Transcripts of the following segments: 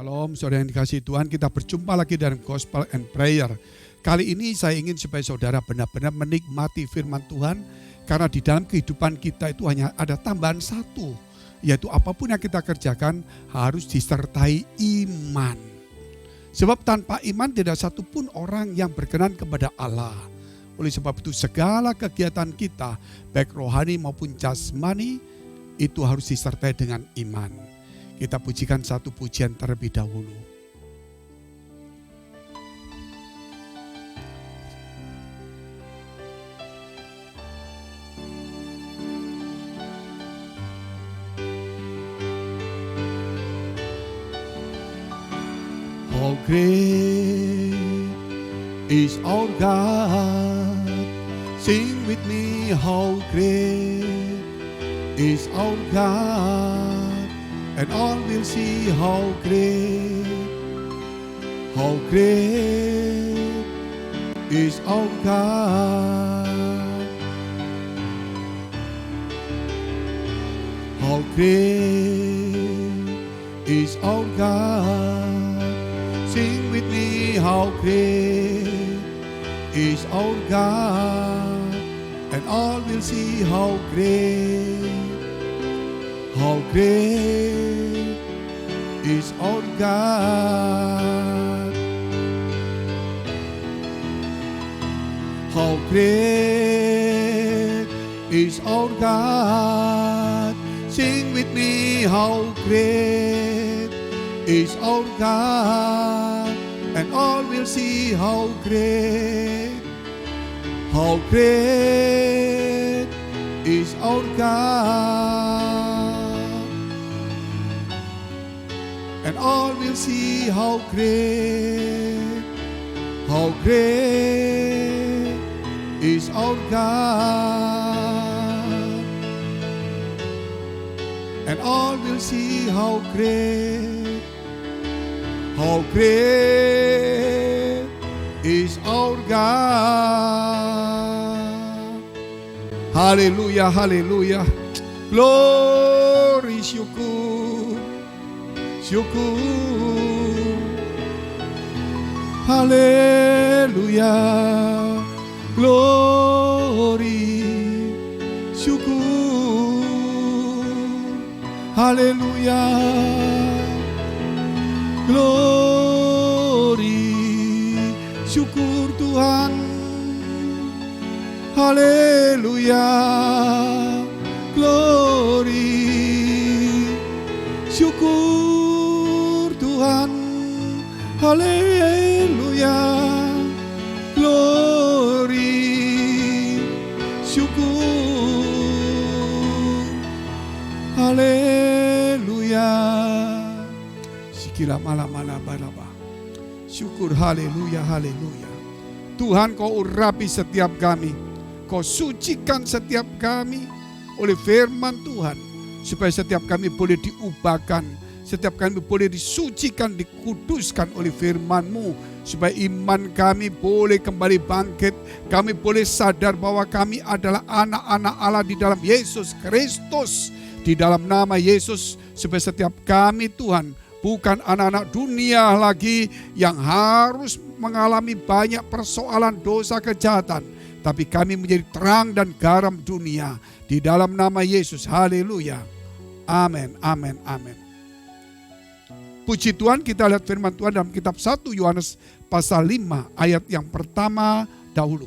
Shalom, saudara yang dikasihi Tuhan, kita berjumpa lagi dalam Gospel and Prayer. Kali ini saya ingin supaya saudara benar-benar menikmati firman Tuhan, karena di dalam kehidupan kita itu hanya ada tambahan satu, yaitu apapun yang kita kerjakan harus disertai iman. Sebab tanpa iman tidak satupun orang yang berkenan kepada Allah. Oleh sebab itu segala kegiatan kita, baik rohani maupun jasmani, itu harus disertai dengan iman. Kita pujikan satu pujian terlebih dahulu. How great is our God. Sing with me, how great is our God. And all will see how great is our God. How great is our God. Sing with me, how great is our God. And all will see how great is our God. How great is our God. Sing with me, how great is our God. And all will see how great is our God. And all will see how great is our God. And all will see how great is our God. Haleluya, haleluya. Glory, syukur. Haleluya, glory, syukur. Haleluya, glory, syukur Tuhan. Haleluya, glory, syukur Tuhan. Haleluya, glory, syukur. Haleluya. Sikila malam-malam baraba. Syukur, haleluya, haleluya. Tuhan, kau urapi setiap kami. Kau sucikan setiap kami oleh firman Tuhan. Supaya setiap kami boleh diubahkan, setiap kami boleh disucikan, dikuduskan oleh firman-Mu. Supaya iman kami boleh kembali bangkit. Kami boleh sadar bahwa kami adalah anak-anak Allah di dalam Yesus Kristus. Di dalam nama Yesus, supaya setiap kami Tuhan bukan anak-anak dunia lagi yang harus mengalami banyak persoalan dosa kejahatan. Tapi kami menjadi terang dan garam dunia. Di dalam nama Yesus, haleluya. Amin, amin, amin. Puji Tuhan, kita lihat firman Tuhan dalam kitab 1 Yohanes pasal 5 ayat yang pertama dahulu.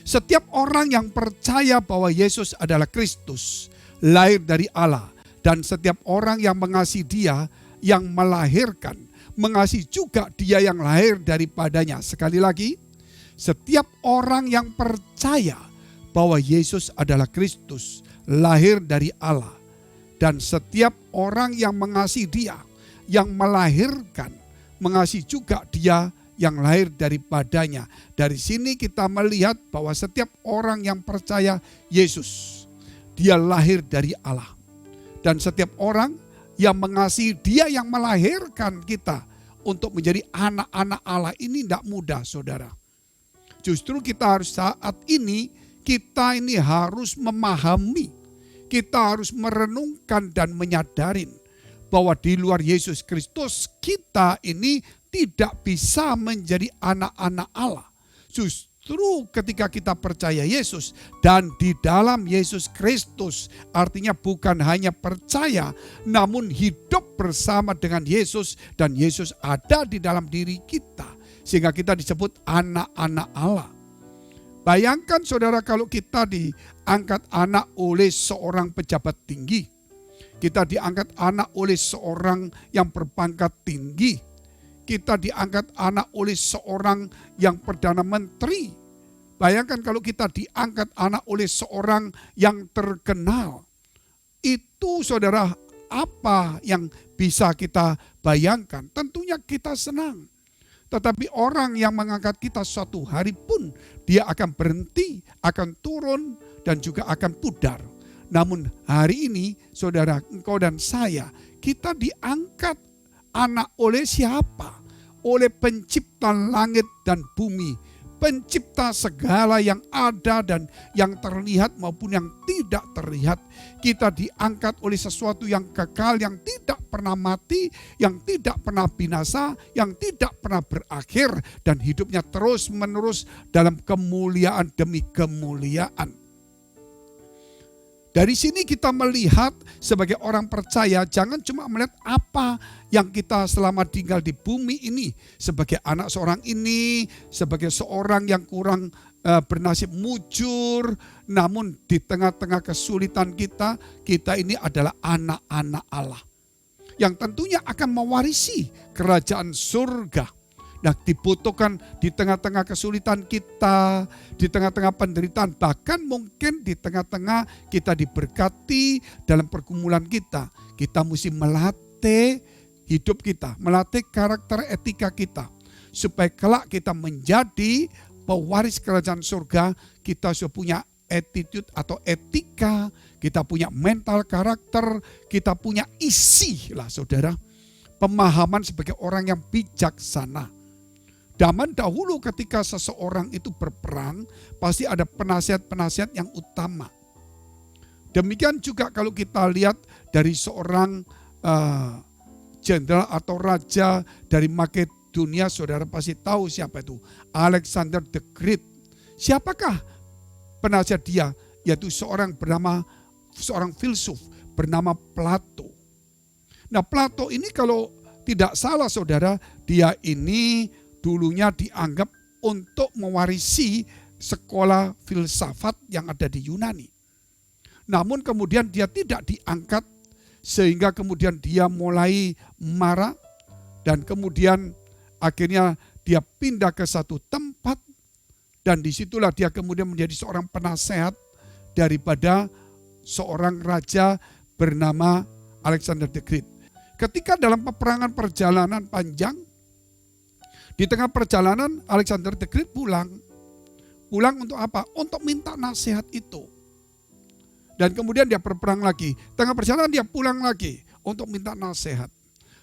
Setiap orang yang percaya bahwa Yesus adalah Kristus, lahir dari Allah, dan setiap orang yang mengasihi Dia yang melahirkan, mengasihi juga Dia yang lahir daripadanya. Sekali lagi, setiap orang yang percaya bahwa Yesus adalah Kristus, lahir dari Allah, dan setiap orang yang mengasihi Dia yang melahirkan, mengasihi juga Dia yang lahir daripadanya. Dari sini kita melihat bahwa setiap orang yang percaya Yesus, dia lahir dari Allah. Dan setiap orang yang mengasihi Dia yang melahirkan kita untuk menjadi anak-anak Allah ini tidak mudah, saudara. Justru kita harus saat ini, kita ini harus memahami, kita harus merenungkan dan menyadarin bahwa di luar Yesus Kristus kita ini tidak bisa menjadi anak-anak Allah. Justru ketika kita percaya Yesus dan di dalam Yesus Kristus, artinya bukan hanya percaya, namun hidup bersama dengan Yesus dan Yesus ada di dalam diri kita. Sehingga kita disebut anak-anak Allah. Bayangkan saudara kalau kita diangkat anak oleh seorang pejabat tinggi. Kita diangkat anak oleh seorang yang berpangkat tinggi. Kita diangkat anak oleh seorang yang perdana menteri. Bayangkan kalau kita diangkat anak oleh seorang yang terkenal. Itu saudara apa yang bisa kita bayangkan? Tentunya kita senang. Tetapi orang yang mengangkat kita suatu hari pun dia akan berhenti, akan turun dan juga akan pudar. Namun hari ini saudara, engkau dan saya, kita diangkat anak oleh siapa? Oleh pencipta langit dan bumi, pencipta segala yang ada dan yang terlihat maupun yang tidak terlihat. Kita diangkat oleh sesuatu yang kekal, yang tidak pernah mati, yang tidak pernah binasa, yang tidak pernah berakhir, dan hidupnya terus menerus dalam kemuliaan demi kemuliaan. Dari sini kita melihat sebagai orang percaya, jangan cuma melihat apa yang kita selama tinggal di bumi ini. Sebagai anak seorang ini, sebagai seorang yang kurang bernasib mujur. Namun di tengah-tengah kesulitan kita ini adalah anak-anak Allah. Yang tentunya akan mewarisi kerajaan surga. Nah, dibutuhkan di tengah-tengah kesulitan kita, di tengah-tengah penderitaan, bahkan mungkin di tengah-tengah kita diberkati dalam pergumulan kita. Kita mesti melatih hidup kita, melatih karakter etika kita. Supaya kelak kita menjadi pewaris kerajaan surga, kita sudah punya attitude atau etika, kita punya mental karakter, kita punya isi lah saudara. Pemahaman sebagai orang yang bijaksana. Zaman dahulu ketika seseorang itu berperang, pasti ada penasihat-penasihat yang utama. Demikian juga kalau kita lihat dari seorang jenderal atau raja dari Makedonia, saudara pasti tahu siapa itu. Alexander the Great. Siapakah penasihat dia? Yaitu seorang filsuf bernama Plato. Nah, Plato ini kalau tidak salah saudara, dia ini dulunya dianggap untuk mewarisi sekolah filsafat yang ada di Yunani. Namun kemudian dia tidak diangkat sehingga kemudian dia mulai marah dan kemudian akhirnya dia pindah ke satu tempat dan disitulah dia kemudian menjadi seorang penasehat daripada seorang raja bernama Alexander the Great. Ketika dalam peperangan perjalanan panjang, di tengah perjalanan Alexander the Great pulang. Pulang untuk apa? Untuk minta nasihat itu. Dan kemudian dia berperang lagi. Tengah perjalanan dia pulang lagi untuk minta nasihat.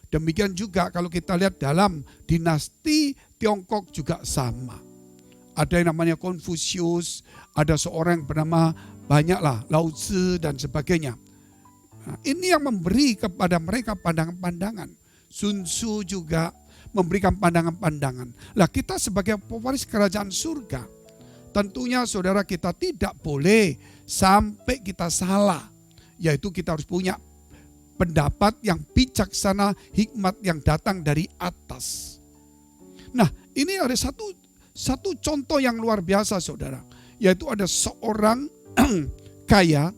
Demikian juga kalau kita lihat dalam dinasti Tiongkok juga sama. Ada yang namanya Konfusius, ada seorang yang bernama banyaklah Lao Tzu dan sebagainya. Nah, ini yang memberi kepada mereka pandangan-pandangan. Sun Tzu juga memberikan pandangan-pandangan. Lah kita sebagai pewaris kerajaan surga, tentunya saudara kita tidak boleh sampai kita salah. Yaitu kita harus punya pendapat yang bijaksana, hikmat yang datang dari atas. Nah, ini ada satu contoh yang luar biasa saudara. Yaitu ada seorang kaya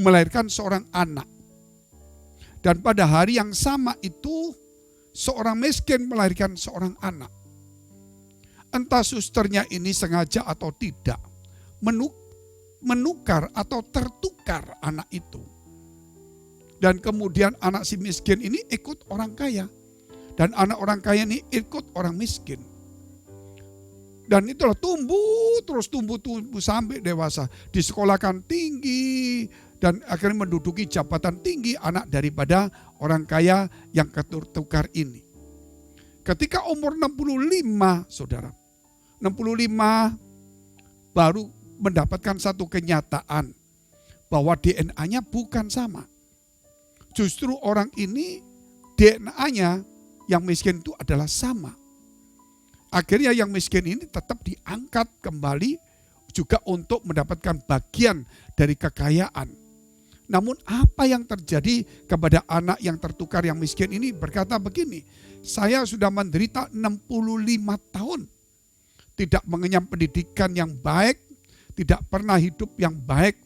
melahirkan seorang anak. Dan pada hari yang sama itu seorang miskin melahirkan seorang anak. Entah susternya ini sengaja atau tidak menukar atau tertukar anak itu. Dan kemudian anak si miskin ini ikut orang kaya. Dan anak orang kaya ini ikut orang miskin. Dan itulah tumbuh sampai dewasa. Disekolahkan tinggi dan akhirnya menduduki jabatan tinggi anak daripada orang kaya yang ketukar ini. Ketika umur 65, saudara, 65 baru mendapatkan satu kenyataan bahwa DNA-nya bukan sama. Justru orang ini DNA-nya yang miskin itu adalah sama. Akhirnya yang miskin ini tetap diangkat kembali juga untuk mendapatkan bagian dari kekayaan. Namun apa yang terjadi kepada anak yang tertukar yang miskin ini berkata begini, saya sudah menderita 65 tahun. Tidak mengenyam pendidikan yang baik, tidak pernah hidup yang baik.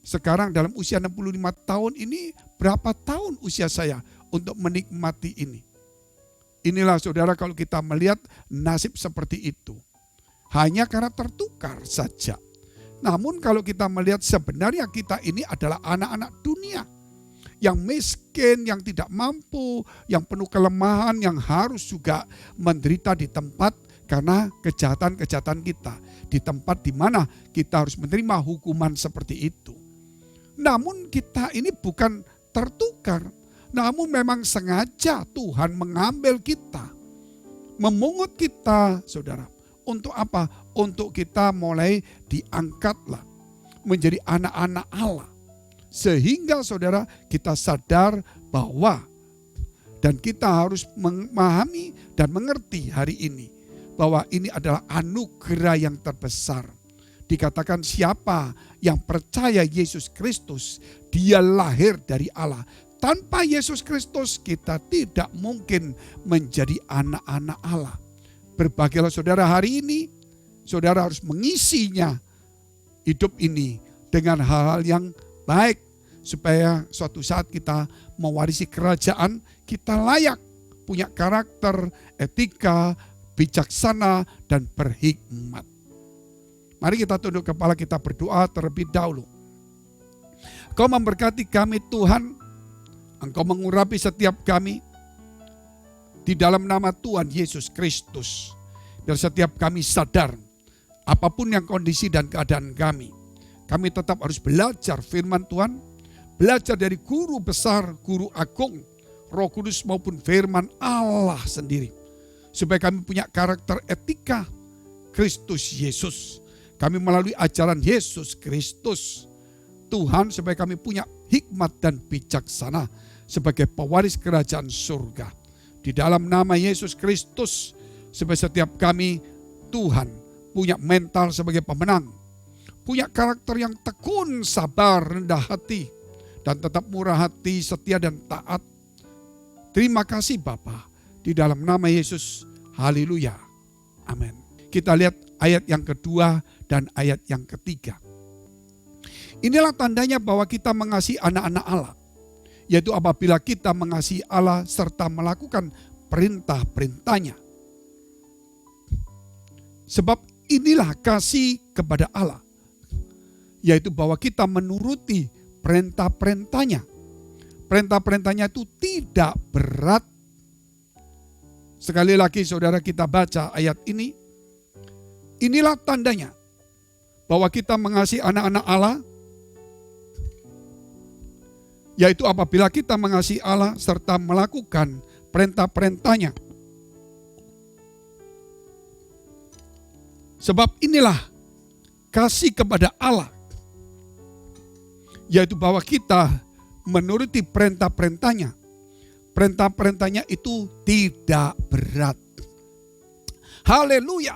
Sekarang dalam usia 65 tahun ini, berapa tahun usia saya untuk menikmati ini? Inilah saudara kalau kita melihat nasib seperti itu. Hanya karena tertukar saja. Namun kalau kita melihat sebenarnya kita ini adalah anak-anak dunia. Yang miskin, yang tidak mampu, yang penuh kelemahan, yang harus juga menderita di tempat karena kejahatan-kejahatan kita. Di tempat di mana kita harus menerima hukuman seperti itu. Namun kita ini bukan tertukar. Namun memang sengaja Tuhan mengambil kita. Memungut kita, saudara. Untuk apa? Untuk kita mulai diangkatlah menjadi anak-anak Allah. Sehingga saudara kita sadar bahwa dan kita harus memahami dan mengerti hari ini bahwa ini adalah anugerah yang terbesar. Dikatakan siapa yang percaya Yesus Kristus, dia lahir dari Allah. Tanpa Yesus Kristus kita tidak mungkin menjadi anak-anak Allah. Berbahagialah saudara hari ini, saudara harus mengisinya hidup ini dengan hal-hal yang baik. Supaya suatu saat kita mewarisi kerajaan, kita layak punya karakter, etika, bijaksana, dan berhikmat. Mari kita tunduk kepala, kita berdoa terlebih dahulu. Engkau memberkati kami Tuhan, Engkau mengurapi setiap kami di dalam nama Tuhan Yesus Kristus. Biar setiap kami sadar apapun yang kondisi dan keadaan kami tetap harus belajar firman Tuhan, belajar dari guru besar, guru agung, Roh Kudus maupun firman Allah sendiri. Supaya kami punya karakter etika Kristus Yesus. Kami melalui ajaran Yesus Kristus. Tuhan supaya kami punya hikmat dan bijaksana sebagai pewaris kerajaan surga. Di dalam nama Yesus Kristus, supaya setiap kami Tuhan punya mental sebagai pemenang. Punya karakter yang tekun, sabar, rendah hati. Dan tetap murah hati, setia dan taat. Terima kasih Bapa. Di dalam nama Yesus, haleluya. Amin. Kita lihat ayat yang kedua dan ayat yang ketiga. Inilah tandanya bahwa kita mengasihi anak-anak Allah. Yaitu apabila kita mengasihi Allah serta melakukan perintah-perintahnya. Sebab inilah kasih kepada Allah. Yaitu bahwa kita menuruti perintah-perintahnya. Perintah-perintahnya itu tidak berat. Sekali lagi saudara kita baca ayat ini. Inilah tandanya bahwa kita mengasihi anak-anak Allah. Yaitu apabila kita mengasihi Allah serta melakukan perintah-perintahnya. Sebab inilah kasih kepada Allah. Yaitu bahwa kita menuruti perintah-perintahnya. Perintah-perintahnya itu tidak berat. Haleluya.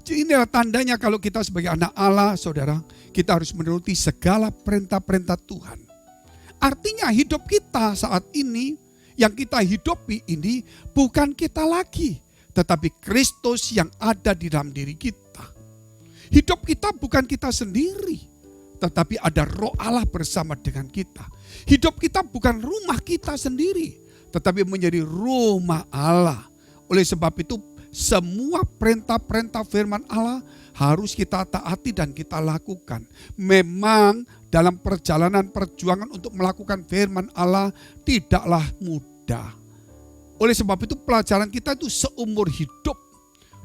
Inilah tandanya kalau kita sebagai anak Allah, saudara, kita harus menuruti segala perintah-perintah Tuhan. Artinya hidup kita saat ini, yang kita hidupi ini bukan kita lagi, tetapi Kristus yang ada di dalam diri kita. Hidup kita bukan kita sendiri, tetapi ada Roh Allah bersama dengan kita. Hidup kita bukan rumah kita sendiri, tetapi menjadi rumah Allah. Oleh sebab itu, semua perintah-perintah firman Allah harus kita taati dan kita lakukan. Memang dalam perjalanan perjuangan untuk melakukan firman Allah tidaklah mudah. Oleh sebab itu pelajaran kita itu seumur hidup.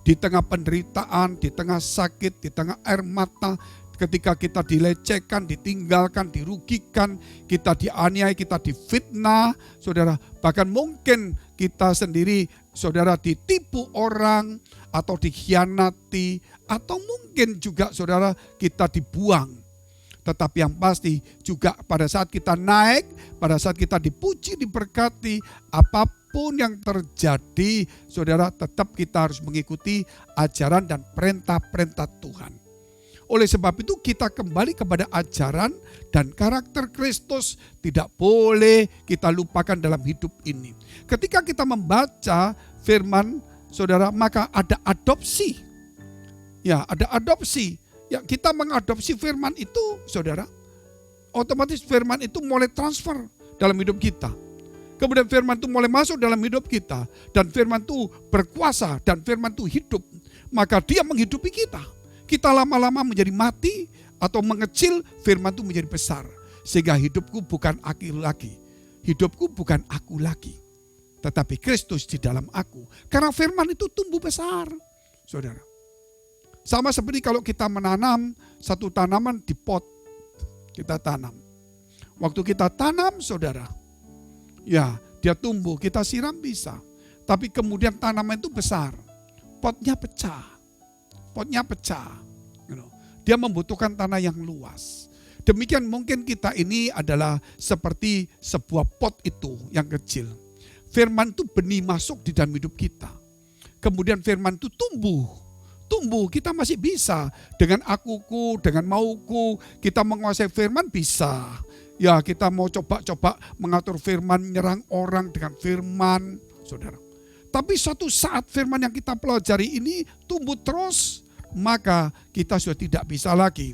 Di tengah penderitaan, di tengah sakit, di tengah air mata, ketika kita dilecehkan, ditinggalkan, dirugikan, kita dianiaya, kita difitnah, saudara. Bahkan mungkin kita sendiri, saudara, ditipu orang atau dikhianati, atau mungkin juga saudara kita dibuang. Tetapi yang pasti juga pada saat kita naik, pada saat kita dipuji, diberkati, apapun yang terjadi, saudara, tetap kita harus mengikuti ajaran dan perintah-perintah Tuhan. Oleh sebab itu kita kembali kepada ajaran dan karakter Kristus, tidak boleh kita lupakan dalam hidup ini. Ketika kita membaca firman, saudara, maka ada adopsi. Ya, ada adopsi. Ya, kita mengadopsi firman itu, saudara, otomatis firman itu mulai transfer dalam hidup kita. Kemudian firman itu mulai masuk dalam hidup kita. Dan firman itu berkuasa dan firman itu hidup. Maka dia menghidupi kita. Kita lama-lama menjadi mati atau mengecil, firman itu menjadi besar. Sehingga hidupku bukan aku lagi. Hidupku bukan aku lagi. Tetapi Kristus di dalam aku. Karena firman itu tumbuh besar, saudara. Sama seperti kalau kita menanam satu tanaman di pot, kita tanam. Waktu kita tanam, saudara, ya dia tumbuh, kita siram bisa. Tapi kemudian tanaman itu besar, potnya pecah. Dia membutuhkan tanah yang luas. Demikian mungkin kita ini adalah seperti sebuah pot itu yang kecil. Firman itu benih masuk di dalam hidup kita. Kemudian firman itu tumbuh, kita masih bisa dengan akuku, dengan mauku, kita menguasai firman bisa. Ya, kita mau coba-coba mengatur firman, menyerang orang dengan firman, saudara. Tapi suatu saat firman yang kita pelajari ini tumbuh terus, maka kita sudah tidak bisa lagi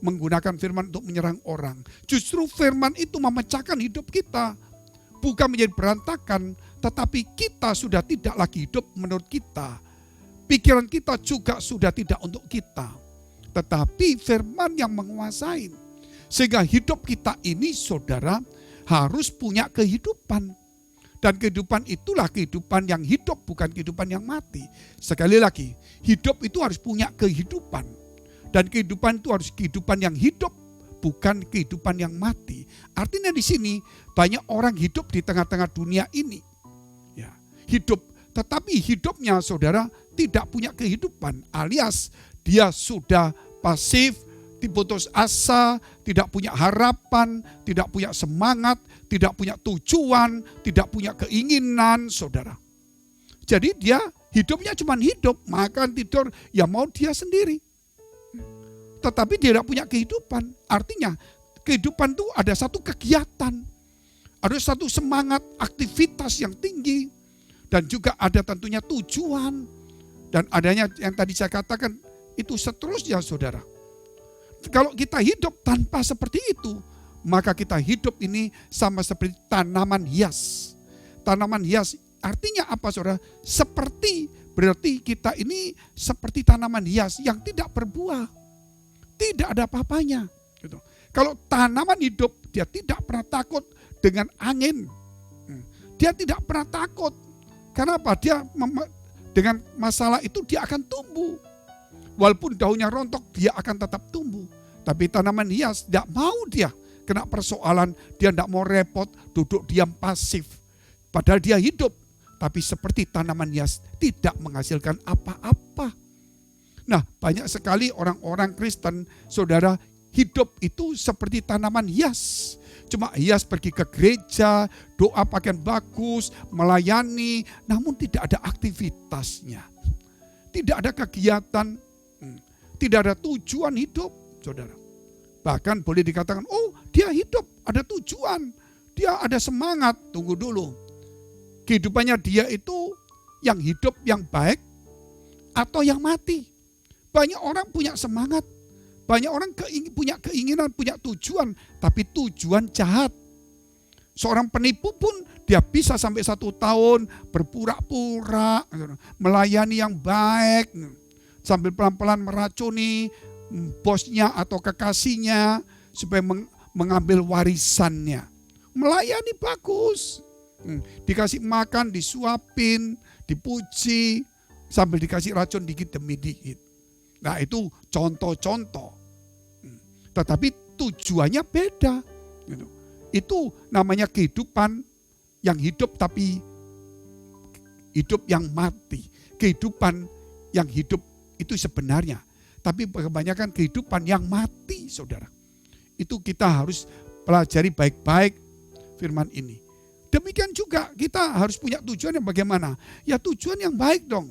menggunakan firman untuk menyerang orang. Justru firman itu memecahkan hidup kita, bukan menjadi berantakan, tetapi kita sudah tidak lagi hidup menurut kita. Pikiran kita juga sudah tidak untuk kita, tetapi firman yang menguasai. Sehingga hidup kita ini, saudara, harus punya kehidupan. Dan kehidupan itulah kehidupan yang hidup, bukan kehidupan yang mati. Sekali lagi, hidup itu harus punya kehidupan. Dan kehidupan itu harus kehidupan yang hidup, bukan kehidupan yang mati. Artinya di sini banyak orang hidup di tengah-tengah dunia ini. Ya, hidup, tetapi hidupnya, saudara, tidak punya kehidupan, alias dia sudah pasif, putus asa, tidak punya harapan, tidak punya semangat, tidak punya tujuan, tidak punya keinginan, saudara. Jadi dia hidupnya cuma hidup, makan, tidur, ya mau dia sendiri. Tetapi dia tidak punya kehidupan. Artinya kehidupan itu ada satu kegiatan, ada satu semangat, aktivitas yang tinggi, dan juga ada tentunya tujuan. Dan adanya yang tadi saya katakan itu seterusnya, saudara. Kalau kita hidup tanpa seperti itu, maka kita hidup ini sama seperti tanaman hias. Tanaman hias artinya apa, saudara? Seperti, berarti kita ini seperti tanaman hias yang tidak berbuah. Tidak ada apa-apanya. Gitu. Kalau tanaman hidup, dia tidak pernah takut dengan angin. Dia tidak pernah takut. Karena apa? Dia dengan masalah itu dia akan tumbuh. Walaupun daunnya rontok, dia akan tetap tumbuh. Tapi tanaman hias tidak mau dia kena persoalan, dia tidak mau repot, duduk diam pasif. Padahal dia hidup, tapi seperti tanaman hias tidak menghasilkan apa-apa. Nah, banyak sekali orang-orang Kristen, saudara, hidup itu seperti tanaman hias. Cuma hias pergi ke gereja, doa pakaian bagus, melayani, namun tidak ada aktivitasnya. Tidak ada kegiatan, tidak ada tujuan hidup, saudara. Bahkan boleh dikatakan, oh dia hidup, ada tujuan, dia ada semangat. Tunggu dulu, kehidupannya dia itu yang hidup yang baik atau yang mati. Banyak orang punya semangat, banyak orang punya keinginan, punya tujuan, tapi tujuan jahat. Seorang penipu pun dia bisa sampai 1 tahun berpura-pura melayani yang baik, sambil pelan-pelan meracuni bosnya atau kekasihnya supaya mengambil warisannya. Melayani bagus, dikasih makan, disuapin, dipuji, sambil dikasih racun dikit demi dikit. Nah itu contoh-contoh. Tetapi tujuannya beda. Itu namanya kehidupan yang hidup tapi hidup yang mati. Kehidupan yang hidup itu sebenarnya. Tapi kebanyakan kehidupan yang mati, saudara. Itu kita harus pelajari baik-baik firman ini. Demikian juga kita harus punya tujuan yang bagaimana? Ya tujuan yang baik dong.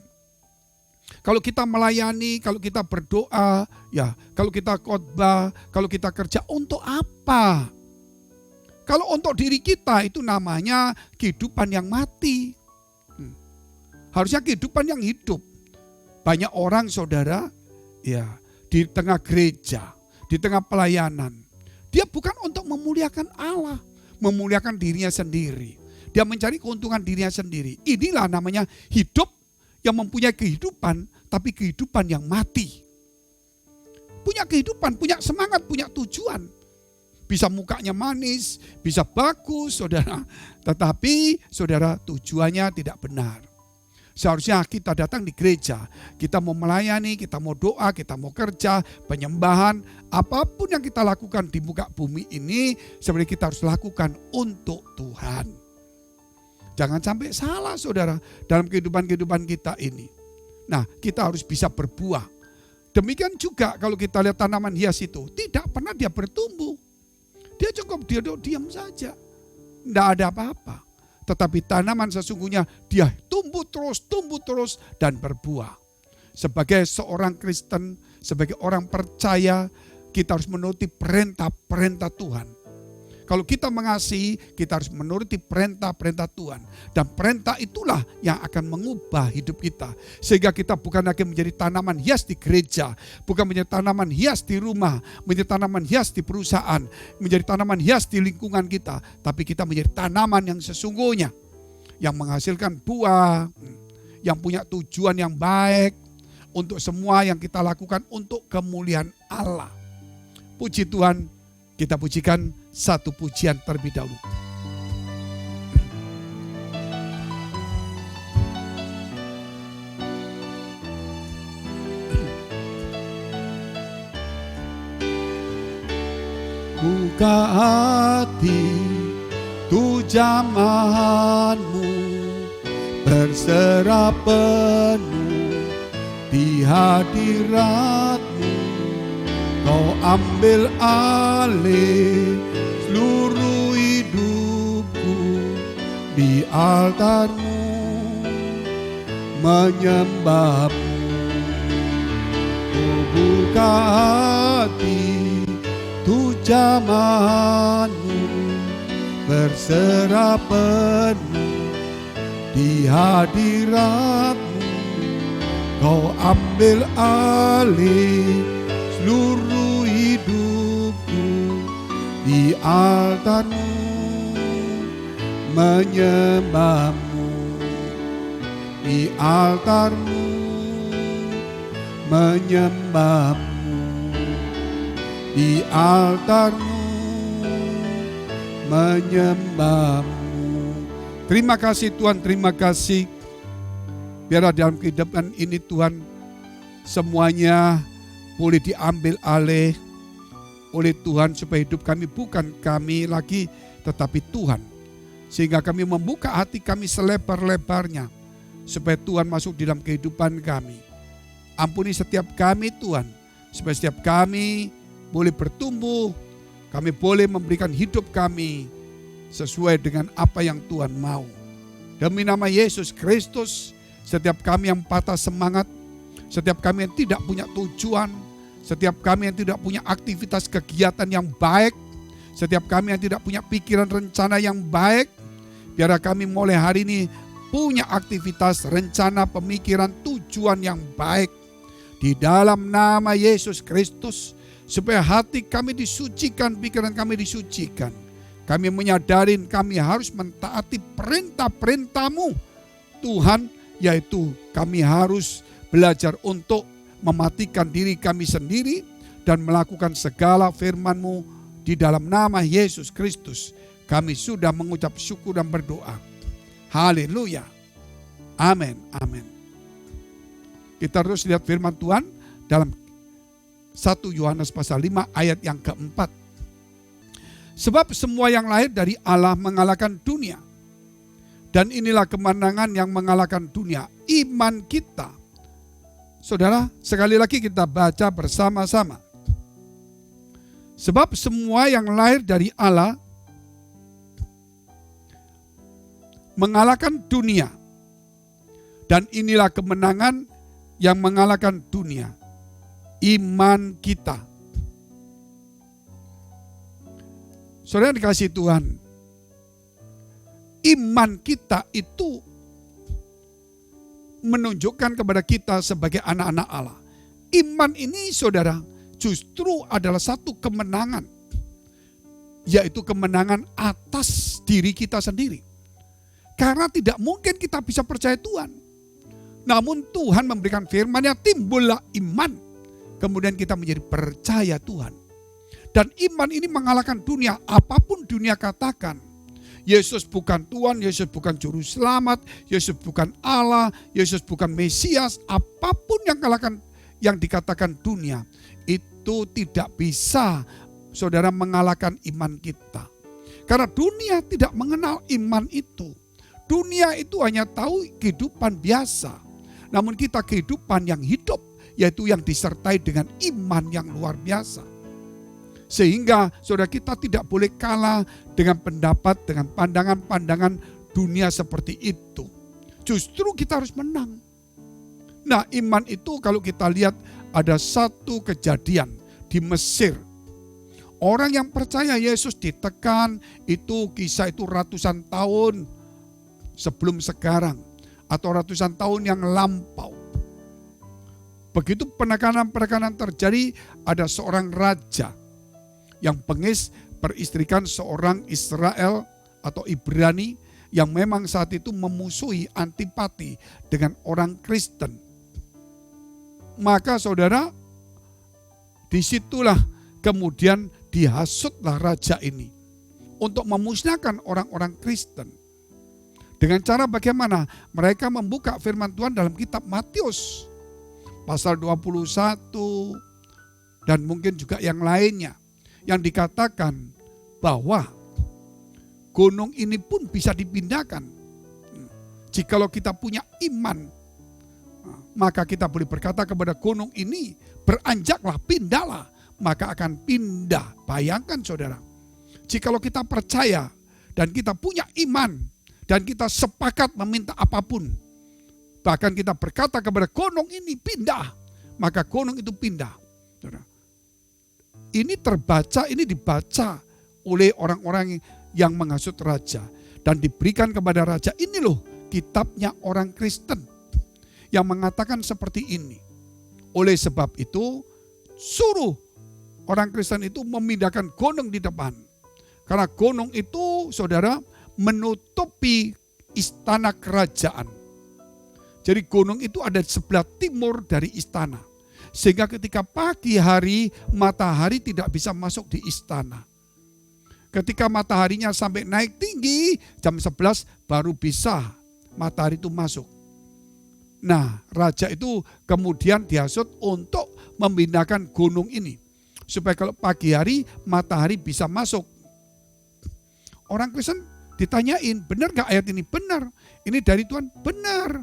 Kalau kita melayani, kalau kita berdoa, ya kalau kita khotbah, kalau kita kerja, untuk apa? Kalau untuk diri kita itu namanya kehidupan yang mati. Harusnya kehidupan yang hidup. Banyak orang saudara, ya di tengah gereja, di tengah pelayanan, dia bukan untuk memuliakan Allah, memuliakan dirinya sendiri. Dia mencari keuntungan dirinya sendiri. Inilah namanya hidup yang mempunyai kehidupan, tapi kehidupan yang mati. Punya kehidupan, punya semangat, punya tujuan. Bisa mukanya manis, bisa bagus saudara. Tetapi saudara tujuannya tidak benar. Seharusnya kita datang di gereja, kita mau melayani, kita mau doa, kita mau kerja, penyembahan, apapun yang kita lakukan di muka bumi ini, sebenarnya kita harus lakukan untuk Tuhan. Jangan sampai salah saudara dalam kehidupan kita ini. Nah, kita harus bisa berbuah. Demikian juga kalau kita lihat tanaman hias itu, tidak pernah dia bertumbuh. Dia cukup diam saja, tidak ada apa-apa. Tetapi tanaman sesungguhnya dia tumbuh terus dan berbuah. Sebagai seorang Kristen, sebagai orang percaya, kita harus menuruti perintah-perintah Tuhan. Kalau kita mengasihi, kita harus menuruti perintah-perintah Tuhan. Dan perintah itulah yang akan mengubah hidup kita. Sehingga kita bukan lagi menjadi tanaman hias di gereja, bukan menjadi tanaman hias di rumah, menjadi tanaman hias di perusahaan, menjadi tanaman hias di lingkungan kita. Tapi kita menjadi tanaman yang sesungguhnya, yang menghasilkan buah, yang punya tujuan yang baik, untuk semua yang kita lakukan untuk kemuliaan Allah. Puji Tuhan, kita pujikan satu pujian terlebih dahulu. Buka hati, tu jamahanmu, berserah penuh di hadiratmu. Kau ambil alih seluruh hidupku di altarmu, menyembahmu. Ku buka hati, tu jamahanmu, berserah penuh di hadiratmu. Kau ambil alih seluruh hidupku di altarmu, menyembahmu. Di altarmu, menyembahmu. Di altarmu, menyembahmu. Terima kasih Tuhan, terima kasih. Biarlah dalam kehidupan ini Tuhan, semuanya boleh diambil alih oleh Tuhan, supaya hidup kami bukan kami lagi, tetapi Tuhan. Sehingga kami membuka hati kami selebar-lebarnya, supaya Tuhan masuk di dalam kehidupan kami. Ampuni setiap kami Tuhan, supaya setiap kami boleh bertumbuh, kami boleh memberikan hidup kami sesuai dengan apa yang Tuhan mau. Demi nama Yesus Kristus, setiap kami yang patah semangat, setiap kami yang tidak punya tujuan, setiap kami yang tidak punya aktivitas kegiatan yang baik, setiap kami yang tidak punya pikiran rencana yang baik, biarlah kami mulai hari ini punya aktivitas, rencana, pemikiran, tujuan yang baik. Di dalam nama Yesus Kristus, supaya hati kami disucikan, pikiran kami disucikan. Kami menyadari kami harus mentaati perintah-perintah-Mu Tuhan, yaitu kami harus belajar untuk mematikan diri kami sendiri dan melakukan segala firman-Mu. Di dalam nama Yesus Kristus kami sudah mengucap syukur dan berdoa. Haleluya. Amin. Amin. Kita terus lihat firman Tuhan dalam 1 Yohanes pasal 5 ayat yang keempat. Sebab semua yang lahir dari Allah mengalahkan dunia. Dan inilah kemenangan yang mengalahkan dunia, iman kita. Saudara, sekali lagi kita baca bersama-sama. Sebab semua yang lahir dari Allah mengalahkan dunia. Dan inilah kemenangan yang mengalahkan dunia. Iman kita. Saudara dikasih Tuhan, iman kita itu menunjukkan kepada kita sebagai anak-anak Allah. Iman ini saudara justru adalah satu kemenangan, yaitu kemenangan atas diri kita sendiri. Karena tidak mungkin kita bisa percaya Tuhan. Namun Tuhan memberikan firman-Nya, timbullah iman. Kemudian kita menjadi percaya Tuhan. Dan iman ini mengalahkan dunia, apapun dunia katakan. Yesus bukan Tuhan, Yesus bukan Juru Selamat, Yesus bukan Allah, Yesus bukan Mesias. Apapun yang dikatakan dunia, itu tidak bisa saudara mengalahkan iman kita. Karena dunia tidak mengenal iman itu. Dunia itu hanya tahu kehidupan biasa. Namun kita kehidupan yang hidup, yaitu yang disertai dengan iman yang luar biasa. Sehingga saudara kita tidak boleh kalah dengan pendapat, dengan pandangan-pandangan dunia seperti itu. Justru kita harus menang. Nah, iman itu kalau kita lihat ada satu kejadian di Mesir. Orang yang percaya Yesus ditekan, itu kisah itu ratusan tahun sebelum sekarang. Atau ratusan tahun yang lampau. Begitu penekanan-penekanan terjadi, ada seorang raja yang bengis peristrikan seorang Israel atau Ibrani yang memang saat itu memusuhi, antipati dengan orang Kristen. Maka saudara, disitulah kemudian dihasutlah raja ini untuk memusnahkan orang-orang Kristen. Dengan cara bagaimana? Mereka membuka firman Tuhan dalam kitab Matius pasal 21 dan mungkin juga yang lainnya. Yang dikatakan bahwa gunung ini pun bisa dipindahkan. Jikalau kita punya iman, maka kita boleh berkata kepada gunung ini, beranjaklah, pindahlah, maka akan pindah. Bayangkan saudara, jikalau kita percaya dan kita punya iman, dan kita sepakat meminta apapun, bahkan kita berkata kepada gunung ini pindah, maka gunung itu pindah. Ini terbaca, ini dibaca oleh orang-orang yang menghasut raja. Dan diberikan kepada raja, ini loh kitabnya orang Kristen yang mengatakan seperti ini. Oleh sebab itu, suruh orang Kristen itu memindahkan gunung di depan. Karena gunung itu saudara menutupi istana kerajaan. Jadi gunung itu ada di sebelah timur dari istana. Sehingga ketika pagi hari matahari tidak bisa masuk di istana. Ketika mataharinya sampai naik tinggi jam 11 baru bisa matahari itu masuk. Nah, raja itu kemudian dihasut untuk memindahkan gunung ini. Supaya kalau pagi hari matahari bisa masuk. Orang Kristen ditanyain, benar gak ayat ini? Benar. Ini dari Tuhan? Benar.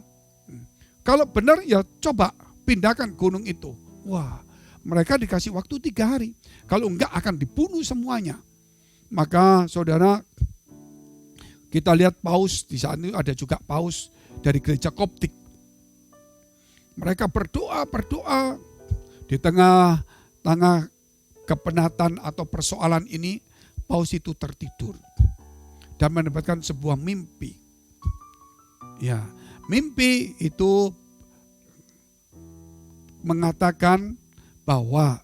Kalau benar ya coba pindahkan gunung itu. Wah, mereka dikasih waktu 3 hari. Kalau enggak akan dibunuh semuanya. Maka saudara, kita lihat paus, di saat itu ada juga paus dari gereja Koptik. Mereka berdoa di tengah kepenatan atau persoalan ini, paus itu tertidur dan mendapatkan sebuah mimpi. Ya, mimpi itu mengatakan bahwa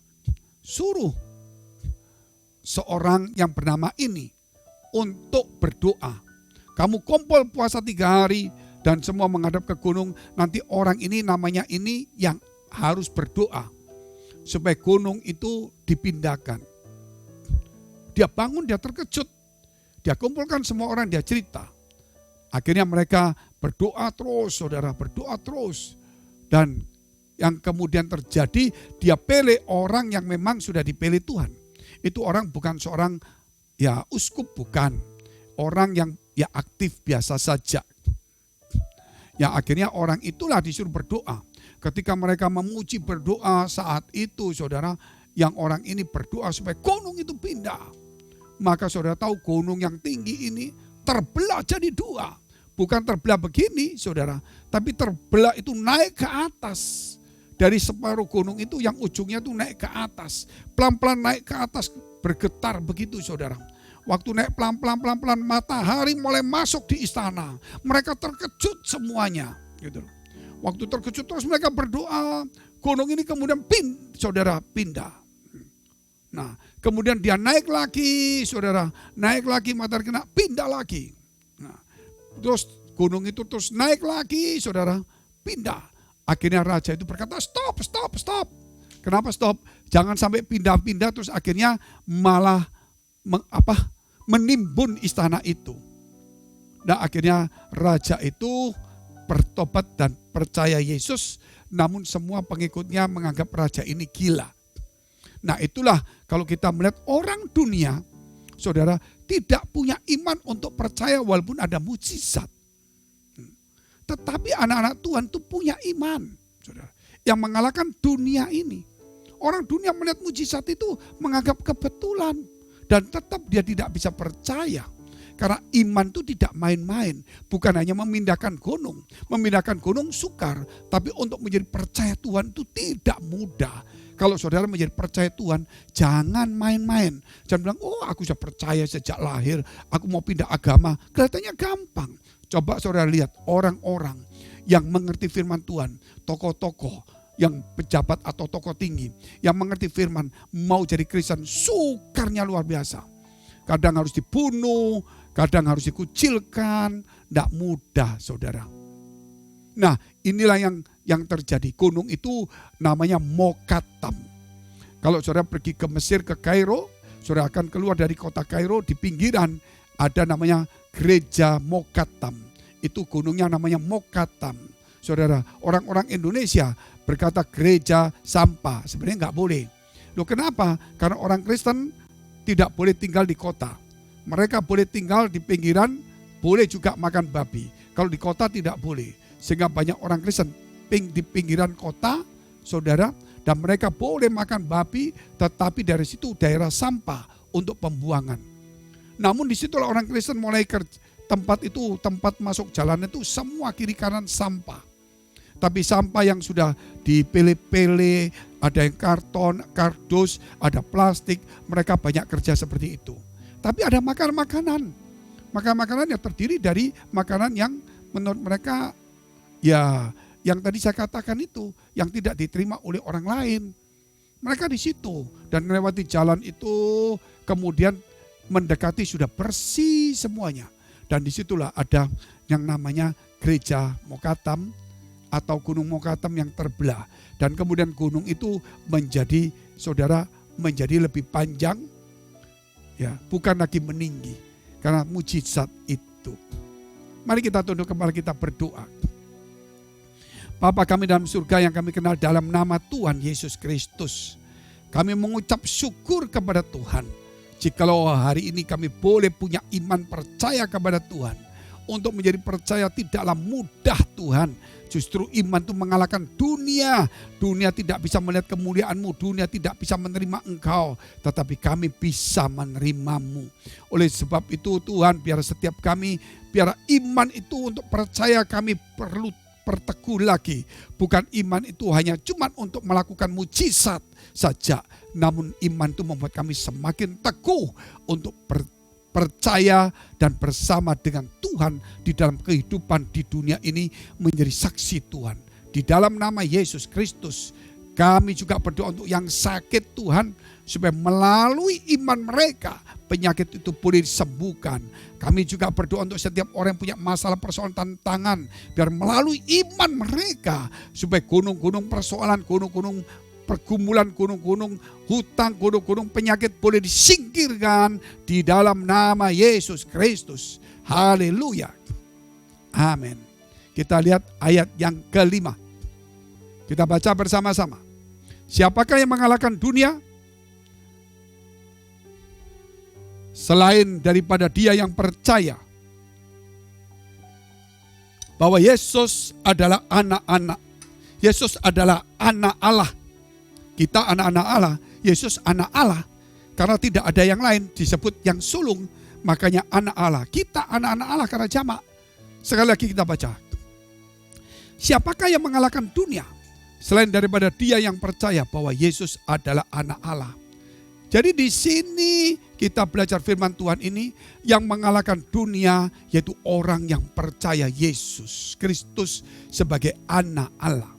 suruh seorang yang bernama ini untuk berdoa. Kamu kumpul puasa 3 hari dan semua menghadap ke gunung. Nanti orang ini namanya ini yang harus berdoa supaya gunung itu dipindahkan. Dia bangun, dia terkejut. Dia kumpulkan semua orang, dia cerita. Akhirnya mereka berdoa terus, saudara, berdoa terus. Dan yang kemudian terjadi, dia pilih orang yang memang sudah dipilih Tuhan. Itu orang bukan seorang ya uskup, bukan. Orang yang ya aktif biasa saja. Ya akhirnya orang itulah disuruh berdoa. Ketika mereka memuji berdoa saat itu, saudara, yang orang ini berdoa supaya gunung itu pindah. Maka saudara tahu gunung yang tinggi ini terbelah jadi dua. Bukan terbelah begini saudara, tapi terbelah itu naik ke atas. Dari separuh gunung itu yang ujungnya itu naik ke atas. Pelan-pelan naik ke atas, bergetar begitu saudara. Waktu naik pelan-pelan matahari mulai masuk di istana. Mereka terkejut semuanya. Gitu. Waktu terkejut terus mereka berdoa. Gunung ini kemudian saudara pindah. Nah kemudian dia naik lagi saudara. Naik lagi matahari kena pindah lagi. Nah, terus gunung itu terus naik lagi saudara. Pindah. Akhirnya raja itu berkata stop. Kenapa stop? Jangan sampai pindah-pindah terus akhirnya malah menimbun istana itu. Nah akhirnya raja itu bertobat dan percaya Yesus, namun semua pengikutnya menganggap raja ini gila. Nah itulah kalau kita melihat orang dunia, saudara, tidak punya iman untuk percaya walaupun ada mukjizat. Tetapi anak-anak Tuhan itu punya iman, saudara, yang mengalahkan dunia ini. Orang dunia melihat mukjizat itu menganggap kebetulan dan tetap dia tidak bisa percaya. Karena iman itu tidak main-main, bukan hanya memindahkan gunung. Memindahkan gunung sukar, tapi untuk menjadi percaya Tuhan itu tidak mudah. Kalau saudara menjadi percaya Tuhan, jangan main-main. Jangan bilang, oh aku sudah percaya sejak lahir, aku mau pindah agama. Kelihatannya gampang. Coba saudara lihat orang-orang yang mengerti firman Tuhan, tokoh-tokoh yang pejabat atau tokoh tinggi, yang mengerti firman, mau jadi Kristen, sukarnya luar biasa. Kadang harus dibunuh, kadang harus dikucilkan, tidak mudah saudara. Nah inilah yang terjadi. Gunung itu namanya Mokatam. Kalau saudara pergi ke Mesir, ke Kairo, saudara akan keluar dari kota Kairo, di pinggiran ada namanya Gereja Mokatam. Itu gunungnya namanya Mokatam. Saudara, orang-orang Indonesia berkata gereja sampah. Sebenarnya nggak boleh. Loh kenapa? Karena orang Kristen tidak boleh tinggal di kota. Mereka boleh tinggal di pinggiran, boleh juga makan babi. Kalau di kota tidak boleh. Sehingga banyak orang Kristen di pinggiran kota, saudara, dan mereka boleh makan babi, tetapi dari situ daerah sampah untuk pembuangan. Namun disitulah orang Kristen mulai tempat masuk jalan itu semua kiri kanan sampah. Tapi sampah yang sudah dipele-pele, ada yang karton, kardus, ada plastik, mereka banyak kerja seperti itu. Tapi ada makanan-makanan. Makanan-makanan yang terdiri dari makanan yang menurut mereka ya yang tadi saya katakan itu, yang tidak diterima oleh orang lain. Mereka di situ dan melewati jalan itu kemudian mendekati sudah bersih semuanya. Dan disitulah ada yang namanya Gereja Mokatam atau Gunung Mokatam yang terbelah. Dan kemudian gunung itu menjadi, saudara, menjadi lebih panjang, ya, bukan lagi meninggi. Karena mujizat itu. Mari kita tunduk kepala kita berdoa. Bapa kami dalam surga yang kami kenal dalam nama Tuhan Yesus Kristus. Kami mengucap syukur kepada Tuhan. Jikalau hari ini kami boleh punya iman percaya kepada Tuhan. Untuk menjadi percaya tidaklah mudah Tuhan. Justru iman itu mengalahkan dunia. Dunia tidak bisa melihat kemuliaan-Mu. Dunia tidak bisa menerima Engkau. Tetapi kami bisa menerimamu. Oleh sebab itu Tuhan, biar setiap kami, biar iman itu untuk percaya kami perlu perteguh lagi. Bukan iman itu hanya cuma untuk melakukan mujizat saja. Namun iman itu membuat kami semakin teguh untuk percaya dan bersama dengan Tuhan di dalam kehidupan di dunia ini menjadi saksi Tuhan. Di dalam nama Yesus Kristus kami juga berdoa untuk yang sakit Tuhan, supaya melalui iman mereka penyakit itu boleh disembuhkan. Kami juga berdoa untuk setiap orang yang punya masalah persoalan tantangan, biar melalui iman mereka supaya gunung-gunung persoalan, gunung-gunung pergumulan, gunung-gunung hutang, gunung-gunung penyakit boleh disingkirkan di dalam nama Yesus Kristus. Haleluya. Amin. Kita lihat ayat yang kelima. Kita baca bersama-sama. Siapakah yang mengalahkan dunia? Selain daripada dia yang percaya bahwa Yesus adalah anak-anak. Yesus adalah anak Allah. Kita anak-anak Allah Yesus anak Allah. Karena tidak ada yang lain disebut yang sulung, makanya anak Allah. Kita anak-anak Allah karena jamak. Sekali lagi kita baca. Siapakah yang mengalahkan dunia selain daripada dia yang percaya bahwa Yesus adalah anak Allah? Jadi di sini kita belajar firman Tuhan ini, yang mengalahkan dunia yaitu orang yang percaya Yesus Kristus sebagai anak Allah.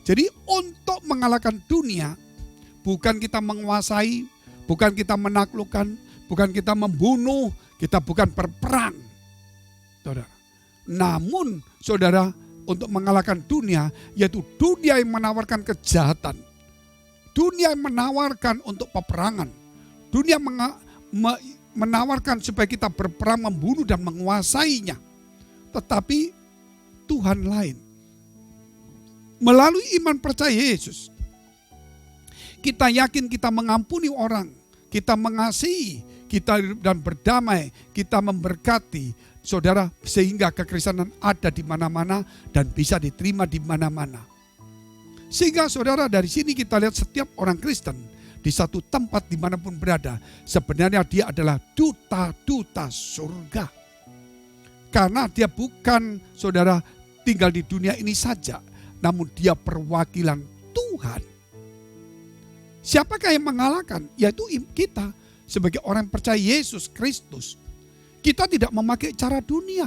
Jadi untuk mengalahkan dunia, bukan kita menguasai, bukan kita menaklukkan, bukan kita membunuh, kita bukan berperang. Saudara. Namun saudara, untuk mengalahkan dunia, yaitu dunia yang menawarkan kejahatan. Dunia yang menawarkan untuk peperangan. Dunia menawarkan supaya kita berperang, membunuh dan menguasainya. Tetapi Tuhan lain. Melalui iman percaya Yesus, kita yakin kita mengampuni orang, kita mengasihi, kita dan berdamai, kita memberkati saudara, sehingga kekristenan ada di mana-mana dan bisa diterima di mana-mana. Sehingga saudara, dari sini kita lihat setiap orang Kristen di satu tempat dimanapun berada, sebenarnya dia adalah duta-duta surga. Karena dia bukan saudara tinggal di dunia ini saja, namun dia perwakilan Tuhan. Siapakah yang mengalahkan? Yaitu kita sebagai orang yang percaya Yesus Kristus. Kita tidak memakai cara dunia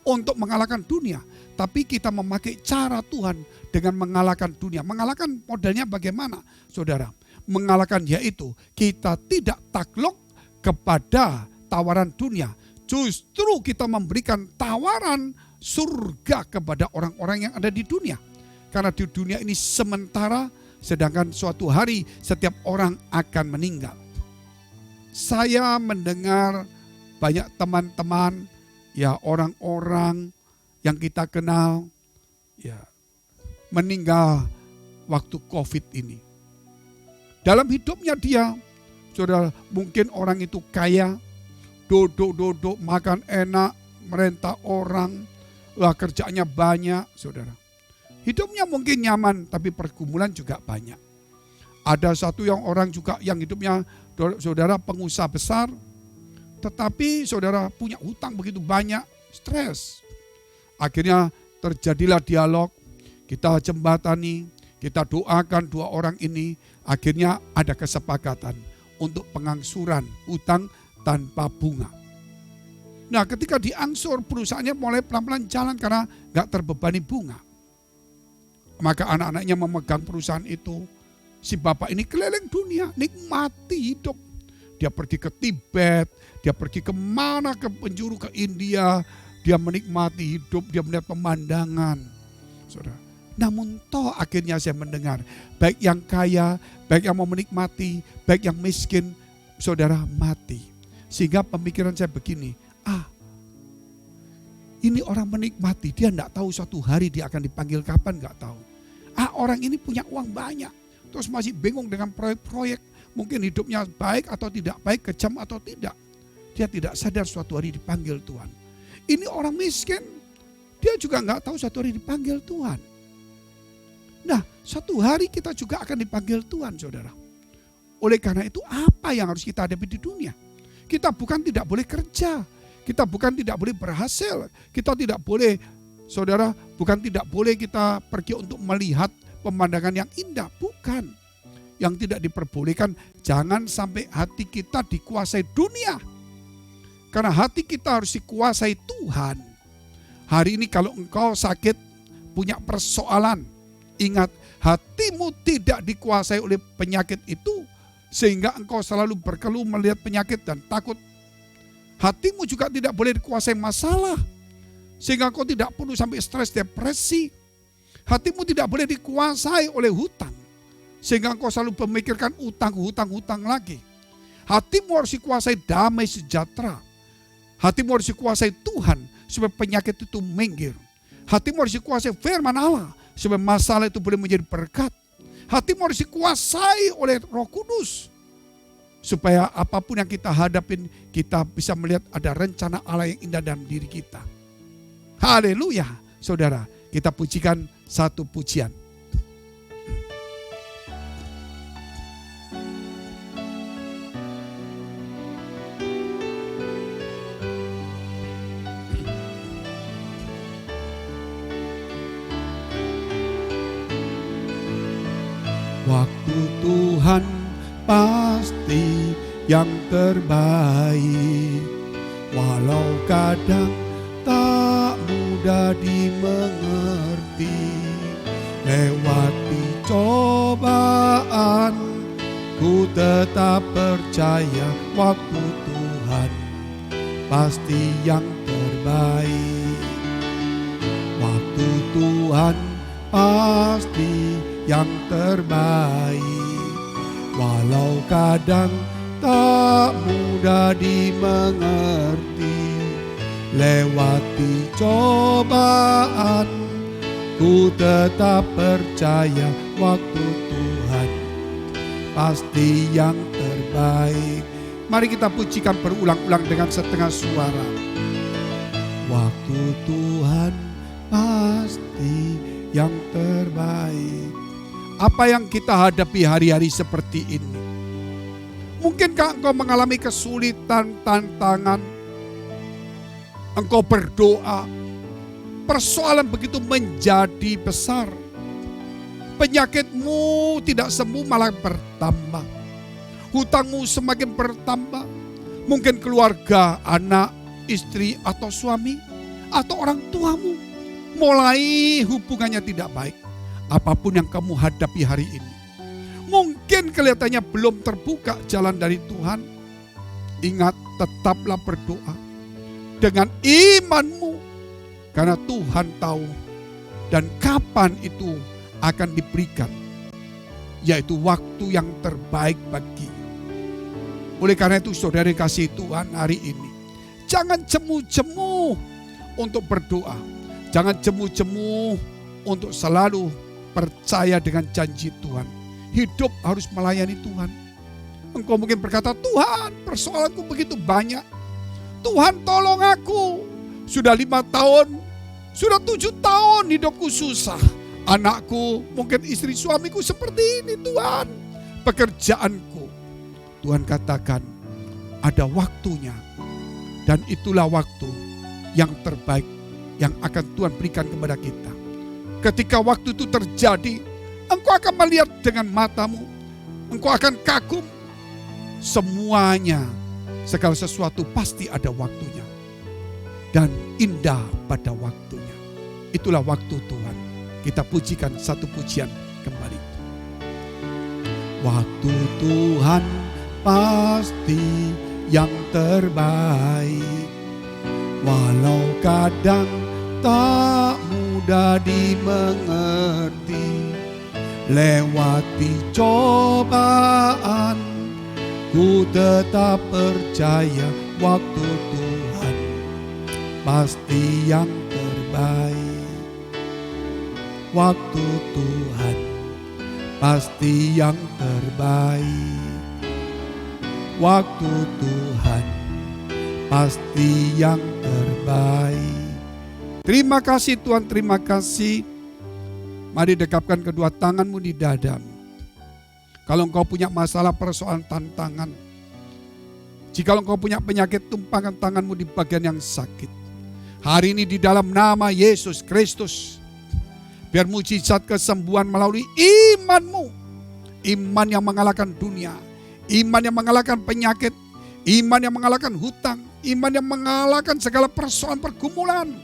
untuk mengalahkan dunia, tapi kita memakai cara Tuhan dengan mengalahkan dunia. Mengalahkan modelnya bagaimana, saudara? Mengalahkan yaitu kita tidak takluk kepada tawaran dunia. Justru kita memberikan tawaran surga kepada orang-orang yang ada di dunia. Karena di dunia ini sementara, sedangkan suatu hari setiap orang akan meninggal. Saya mendengar banyak teman-teman, ya orang-orang yang kita kenal, ya meninggal waktu COVID ini. Dalam hidupnya dia, saudara, mungkin orang itu kaya, duduk-duduk, makan enak, merentah orang, lah kerjanya banyak, saudara. Hidupnya mungkin nyaman, tapi pergumulan juga banyak. Ada satu yang orang juga yang hidupnya, saudara, pengusaha besar, tetapi saudara punya hutang begitu banyak, stres. Akhirnya terjadilah dialog, kita jembatani, kita doakan dua orang ini, akhirnya ada kesepakatan untuk pengangsuran hutang tanpa bunga. Nah, ketika diangsur, perusahaannya mulai pelan-pelan jalan karena gak terbebani bunga. Maka anak-anaknya memegang perusahaan itu. Si bapak ini keliling dunia, nikmati hidup. Dia pergi ke Tibet, dia pergi kemana, ke penjuru, ke India. Dia menikmati hidup, dia melihat pemandangan. Saudara. Namun toh akhirnya saya mendengar, baik yang kaya, baik yang mau menikmati, baik yang miskin, saudara, mati. Sehingga pemikiran saya begini, ini orang menikmati, dia enggak tahu suatu hari dia akan dipanggil kapan, enggak tahu. Orang ini punya uang banyak, terus masih bingung dengan proyek-proyek, mungkin hidupnya baik atau tidak baik, kejam atau tidak. Dia tidak sadar suatu hari dipanggil Tuhan. Ini orang miskin, dia juga enggak tahu suatu hari dipanggil Tuhan. Nah, suatu hari kita juga akan dipanggil Tuhan, saudara. Oleh karena itu, apa yang harus kita hadapi di dunia? Kita bukan tidak boleh kerja, kita bukan tidak boleh berhasil, kita tidak boleh, saudara, bukan tidak boleh kita pergi untuk melihat pemandangan yang indah, bukan. Yang tidak diperbolehkan, jangan sampai hati kita dikuasai dunia. Karena hati kita harus dikuasai Tuhan. Hari ini kalau engkau sakit, punya persoalan, ingat, hatimu tidak dikuasai oleh penyakit itu, sehingga engkau selalu berkeluh melihat penyakit dan takut. Hatimu juga tidak boleh dikuasai masalah, sehingga engkau tidak perlu sampai stres, depresi. Hatimu tidak boleh dikuasai oleh hutang, sehingga engkau selalu memikirkan hutang lagi. Hatimu harus dikuasai damai sejahtera. Hatimu harus dikuasai Tuhan, supaya penyakit itu minggir. Hatimu harus dikuasai firman Allah, supaya masalah itu boleh menjadi berkat. Hatimu harus dikuasai oleh Roh Kudus, supaya apapun yang kita hadapin, kita bisa melihat ada rencana Allah yang indah dalam diri kita. Haleluya, saudara. Kita pujikan satu pujian. Waktu Tuhan pasti yang terbaik, walau kadang tak mudah dimengerti. Lewati cobaan, ku tetap percaya waktu Tuhan pasti yang terbaik. Waktu Tuhan pasti yang terbaik, walau kadang tak mudah dimengerti. Lewati cobaan, ku tetap percaya waktu Tuhan pasti yang terbaik. Mari kita pujikan berulang-ulang dengan setengah suara. Waktu Tuhan pasti yang terbaik. Apa yang kita hadapi hari-hari seperti ini? Mungkinkah engkau mengalami kesulitan, tantangan? Engkau berdoa, persoalan begitu menjadi besar. Penyakitmu tidak sembuh, malah bertambah. Hutangmu semakin bertambah. Mungkin keluarga, anak, istri, atau suami, atau orang tuamu mulai hubungannya tidak baik. Apapun yang kamu hadapi hari ini, mungkin kelihatannya belum terbuka jalan dari Tuhan. Ingat, tetaplah berdoa dengan imanmu, karena Tuhan tahu dan kapan itu akan diberikan, yaitu waktu yang terbaik bagi. Oleh karena itu saudara kasih Tuhan hari ini, jangan jemu-jemu untuk berdoa. Jangan jemu-jemu untuk selalu percaya dengan janji Tuhan. Hidup harus melayani Tuhan. Engkau mungkin berkata, Tuhan, persoalanku begitu banyak. Tuhan, tolong aku. Sudah 5 tahun, sudah 7 tahun hidupku susah. Anakku, mungkin istri suamiku seperti ini, Tuhan. Pekerjaanku. Tuhan katakan, ada waktunya. Dan itulah waktu yang terbaik yang akan Tuhan berikan kepada kita. Ketika waktu itu terjadi, engkau akan melihat dengan matamu. Engkau akan kagum. Semuanya, segala sesuatu pasti ada waktunya. Dan indah pada waktunya. Itulah waktu Tuhan. Kita pujikan satu pujian kembali. Waktu Tuhan pasti yang terbaik, walau kadang tak mudah dimengerti. Lewati cobaan, ku tetap percaya waktu Tuhan pasti yang terbaik. Waktu Tuhan pasti yang terbaik. Waktu Tuhan pasti yang terbaik. Terima kasih Tuhan, terima kasih. Mari dekapkan kedua tanganmu di dadamu. Kalau engkau punya masalah, persoalan, tantangan. Jika engkau punya penyakit, tumpangkan tanganmu di bagian yang sakit. Hari ini di dalam nama Yesus Kristus, biar mujizat kesembuhan melalui imanmu. Iman yang mengalahkan dunia. Iman yang mengalahkan penyakit. Iman yang mengalahkan hutang. Iman yang mengalahkan segala persoalan pergumulan.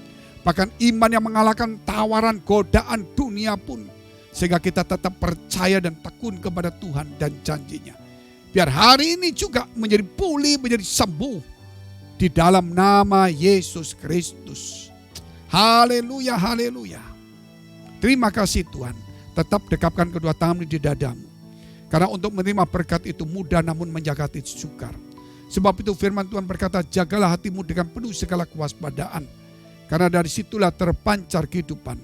Bahkan iman yang mengalahkan tawaran godaan dunia pun. Sehingga kita tetap percaya dan tekun kepada Tuhan dan janjinya. Biar hari ini juga menjadi pulih, menjadi sembuh. Di dalam nama Yesus Kristus. Haleluya, haleluya. Terima kasih Tuhan. Tetap dekapkan kedua tanganmu di dadamu. Karena untuk menerima berkat itu mudah, namun menjaga hati sukar. Sebab itu firman Tuhan berkata, jagalah hatimu dengan penuh segala kewaspadaan. Karena dari situlah terpancar kehidupan.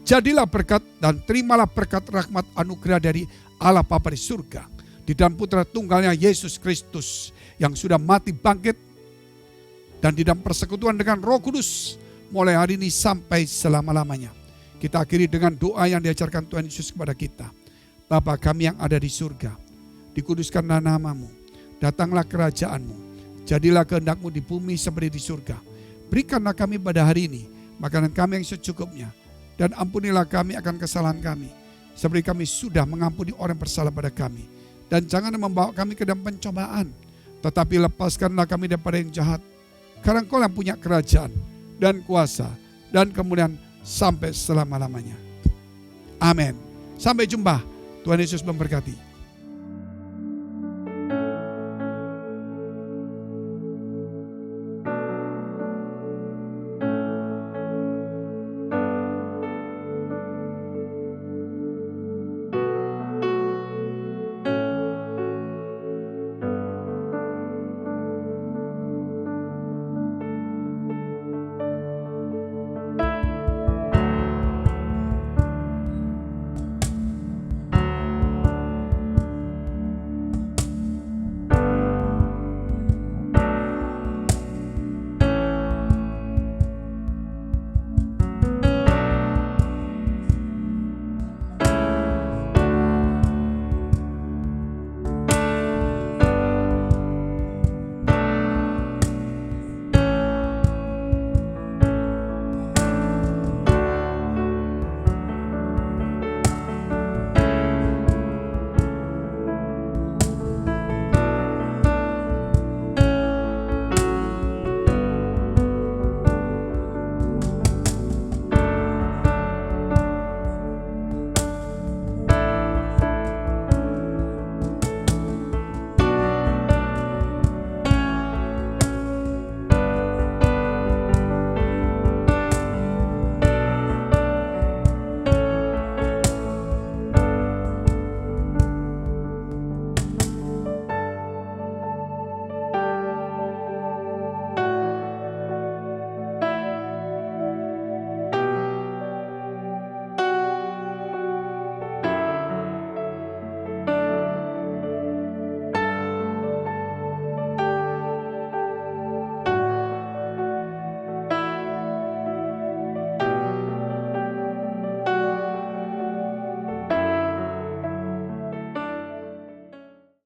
Jadilah berkat dan terimalah berkat rahmat anugerah dari Allah Bapa di surga. Di dalam putra tunggalnya Yesus Kristus yang sudah mati bangkit. Dan di dalam persekutuan dengan Roh Kudus mulai hari ini sampai selama-lamanya. Kita akhiri dengan doa yang diajarkan Tuhan Yesus kepada kita. Bapa kami yang ada di surga, dikuduskanlah namamu, datanglah kerajaanmu, jadilah kehendakmu di bumi seperti di surga. Berikanlah kami pada hari ini makanan kami yang secukupnya, dan ampunilah kami akan kesalahan kami, seperti kami sudah mengampuni orang yang bersalah pada kami. Dan jangan membawa kami ke dalam pencobaan, tetapi lepaskanlah kami daripada yang jahat. Karena Engkau yang punya kerajaan dan kuasa dan kemuliaan sampai selama-lamanya. Amin. Sampai jumpa. Tuhan Yesus memberkati.